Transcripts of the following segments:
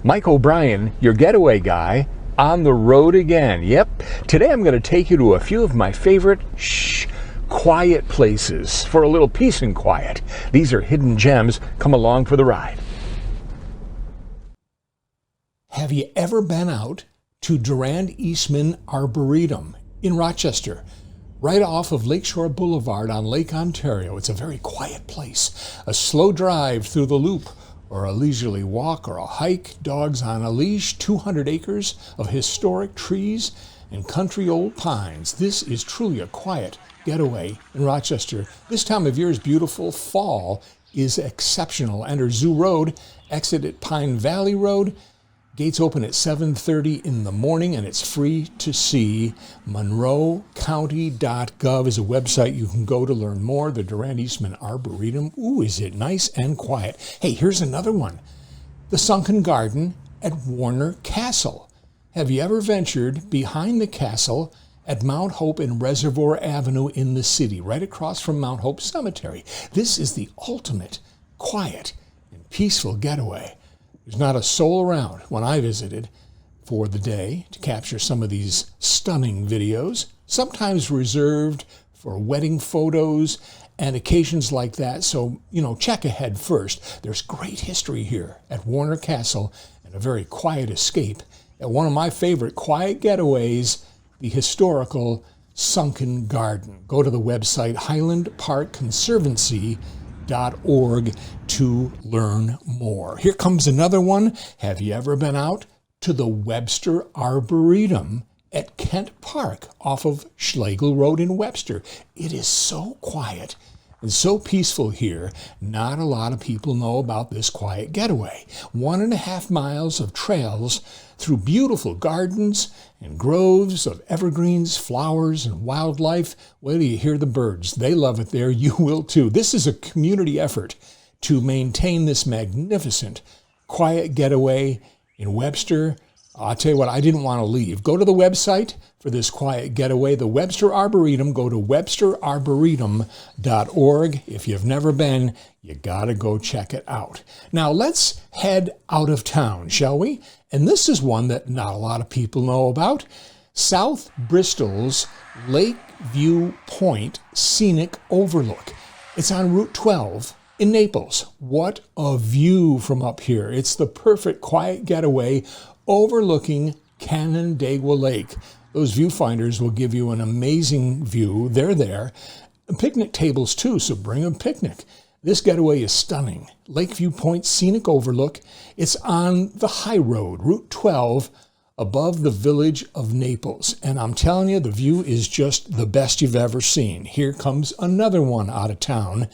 Mike O'Brien, your getaway guy, on the road again. Yep, today I'm going to take you to a few of my favorite quiet places for a little peace and quiet. These are hidden gems. Come along for the ride. Have you ever been out to Durand Eastman Arboretum in Rochester, right off of Lakeshore Boulevard on Lake Ontario? It's a very quiet place. A slow drive through the loop, or a leisurely walk or a hike, dogs on a leash, 200 acres of historic trees and country old pines. This is truly a quiet getaway in Rochester. This time of year is beautiful. Fall is exceptional. Enter Zoo Road, exit at Pine Valley Road. Gates open at 7:30 in the morning, and it's free to see. MonroeCounty.gov is a website you can go to learn more. The Durand Eastman Arboretum. Ooh, is it nice and quiet. Hey, here's another one. The Sunken Garden at Warner Castle. Have you ever ventured behind the castle at Mount Hope and Reservoir Avenue in the city, right across from Mount Hope Cemetery? This is the ultimate quiet and peaceful getaway. There's not a soul around when I visited for the day to capture some of these stunning videos, sometimes reserved for wedding photos and occasions like that. So, check ahead first. There's great history here at Warner Castle and a very quiet escape at one of my favorite quiet getaways, the historical Sunken Garden. Go to the website highlandparkconservancy.org to learn more. Here comes another one. Have you ever been out to the Webster Arboretum at Kent Park off of Schlegel Road in Webster? It is so quiet and so peaceful here. Not a lot of people know about this quiet getaway. 1.5 miles of trails through beautiful gardens and groves of evergreens, flowers, and wildlife. Wait till you hear the birds. They love it there. You will too. This is a community effort to maintain this magnificent quiet getaway in Webster. I'll tell you what, I didn't want to leave. Go to the website for this quiet getaway, the Webster Arboretum. Go to websterarboretum.org. If you've never been, you got to go check it out. Now let's head out of town, shall we? And this is one that not a lot of people know about. South Bristol's Lakeview Point Scenic Overlook. It's on Route 12 in Naples. What a view from up here. It's the perfect quiet getaway overlooking Canandaigua Lake. Those viewfinders will give you an amazing view. They're there. Picnic tables too, so bring a picnic. This getaway is stunning. Lakeview Point Scenic Overlook. It's on the high road, Route 12, above the village of Naples. And I'm telling you, the view is just the best you've ever seen. Here comes another one out of town.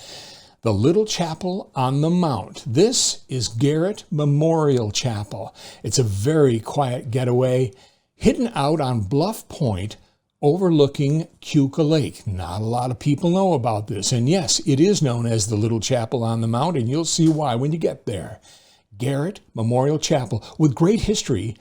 The Little Chapel on the Mount. This is Garrett Memorial Chapel. It's a very quiet getaway, hidden out on Bluff Point, overlooking Keuka Lake. Not a lot of people know about this. And yes, it is known as the Little Chapel on the Mount, and you'll see why when you get there. Garrett Memorial Chapel, with great history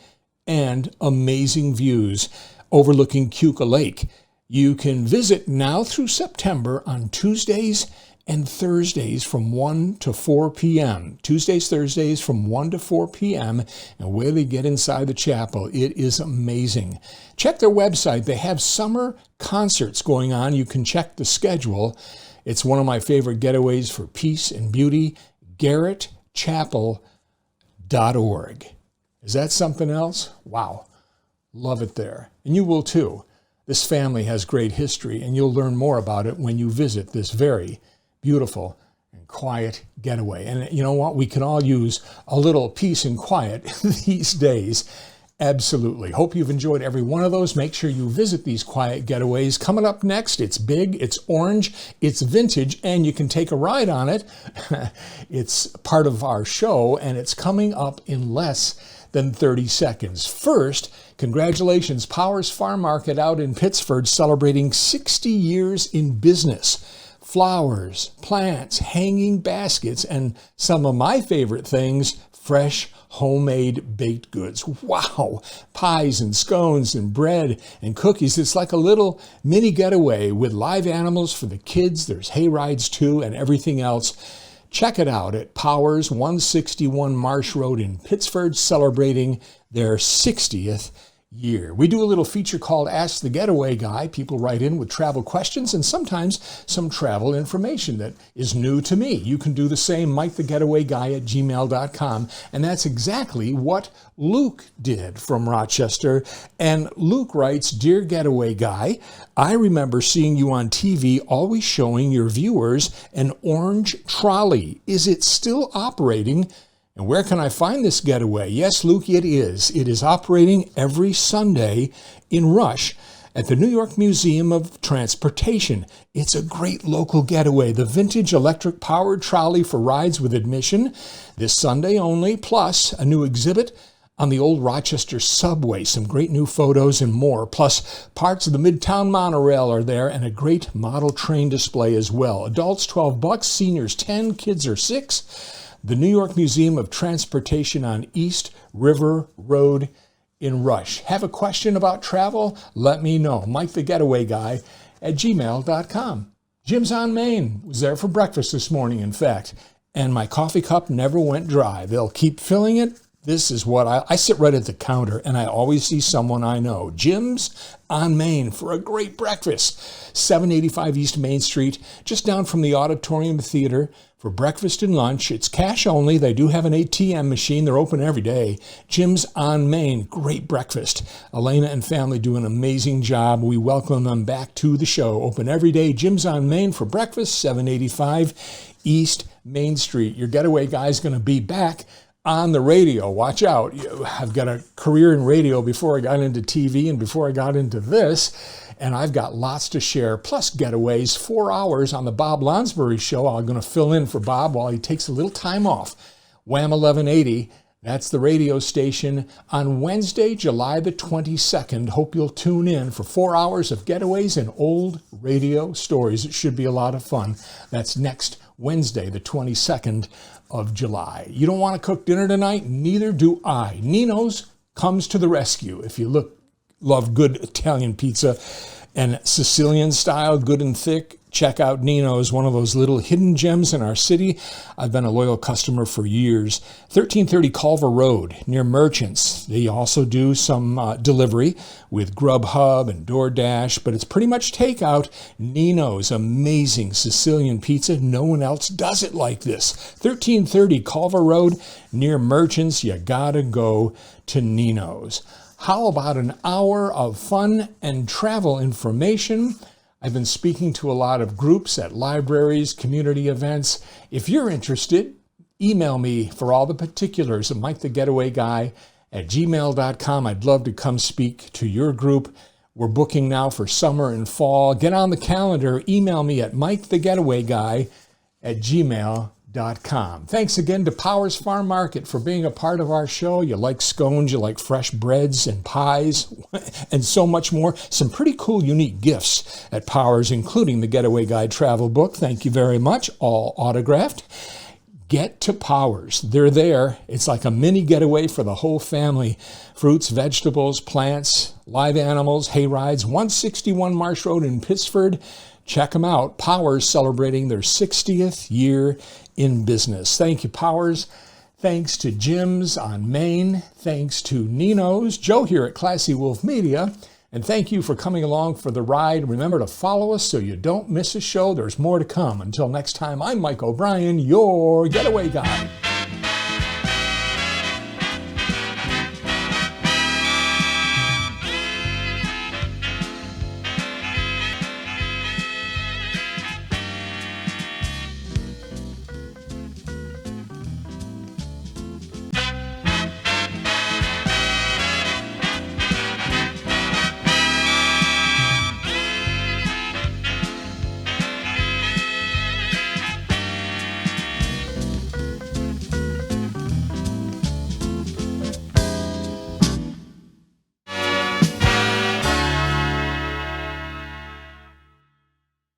and amazing views overlooking Keuka Lake. You can visit now through September on Tuesdays and Thursdays from 1 to 4 p.m. Tuesdays, Thursdays from 1 to 4 p.m. And where they get inside the chapel, it is amazing. Check their website. They have summer concerts going on. You can check the schedule. It's one of my favorite getaways for peace and beauty. GarrettChapel.org. Is that something else? Wow. Love it there. And you will too. This family has great history, and you'll learn more about it when you visit this very beautiful and quiet getaway. And you know what? We can all use a little peace and quiet these days. Absolutely. Hope you've enjoyed every one of those. Make sure you visit these quiet getaways. Coming up next, it's big, it's orange, it's vintage, and you can take a ride on it. It's part of our show, and it's coming up in less than 30 seconds. First, congratulations, Powers Farm Market out in Pittsford celebrating 60 years in business. Flowers, plants, hanging baskets, and some of my favorite things, fresh homemade baked goods. Wow! Pies and scones and bread and cookies. It's like a little mini getaway with live animals for the kids. There's hay rides too and everything else. Check it out at Powers 161 Marsh Road in Pittsford, celebrating their 60th year. We do a little feature called Ask the Getaway Guy. People write in with travel questions and sometimes some travel information that is new to me. You can do the same, MikeTheGetawayGuy@gmail.com. And that's exactly what Luke did from Rochester. And Luke writes, Dear Getaway Guy, I remember seeing you on TV always showing your viewers an orange trolley. Is it still operating? And where can I find this getaway? Yes, Luke, it is. It is operating every Sunday in Rush at the New York Museum of Transportation. It's a great local getaway. The vintage electric-powered trolley for rides with admission this Sunday only, plus a new exhibit on the old Rochester subway, some great new photos and more, plus parts of the Midtown monorail are there and a great model train display as well. Adults $12, seniors 10, kids are 6. The New York Museum of Transportation on East River Road in Rush. Have a question about travel? Let me know. MikeTheGetawayGuy@gmail.com. Jim's on Main was there for breakfast this morning, in fact, and my coffee cup never went dry. They'll keep filling it. This is what I sit right at the counter, and I always see someone I know. Jim's on Main for a great breakfast. 785 East Main Street, just down from the Auditorium Theater. For breakfast and lunch, it's cash only. They do have an ATM machine. They're open every day. Jim's on Main, great breakfast. Elena and family do an amazing job. We welcome them back to the show. Open every day. Jim's on Main for breakfast, 785 East Main Street. Your Getaway Guy's going to be back on the radio. Watch out. I've got a career in radio before I got into TV and before I got into this. And I've got lots to share, plus getaways, 4 hours on the Bob Lonsbury Show. I'm going to fill in for Bob while he takes a little time off. Wham 1180, that's the radio station, on Wednesday, July the 22nd. Hope you'll tune in for 4 hours of getaways and old radio stories. It should be a lot of fun. That's next Wednesday, the 22nd of July. You don't want to cook dinner tonight? Neither do I. Nino's comes to the rescue. If you love good Italian pizza and Sicilian style, good and thick, check out Nino's, one of those little hidden gems in our city. I've been a loyal customer for years. 1330 Culver Road near Merchants. They also do some delivery with Grubhub and DoorDash, but it's pretty much takeout. Nino's, amazing Sicilian pizza. No one else does it like this. 1330 Culver Road near Merchants. You gotta go to Nino's. How about an hour of fun and travel information? I've been speaking to a lot of groups at libraries, community events. If you're interested, email me for all the particulars at MikeTheGetawayGuy@gmail.com. I'd love to come speak to your group. We're booking now for summer and fall. Get on the calendar. Email me at MikeTheGetawayGuy@gmail.com. Thanks again to Powers Farm Market for being a part of our show. You like scones, you like fresh breads and pies, and so much more. Some pretty cool, unique gifts at Powers, including the Getaway Guy travel book. Thank you very much, all autographed. Get to Powers. They're there. It's like a mini getaway for the whole family. Fruits, vegetables, plants, live animals, hay rides, 161 Marsh Road in Pittsford. Check them out. Powers celebrating their 60th year in business. Thank you, Powers. Thanks to Jim's on Main. Thanks to Nino's. Joe here at Classy Wolf Media. And thank you for coming along for the ride. Remember to follow us so you don't miss a show. There's more to come. Until next time, I'm Mike O'Brien, your Getaway Guy.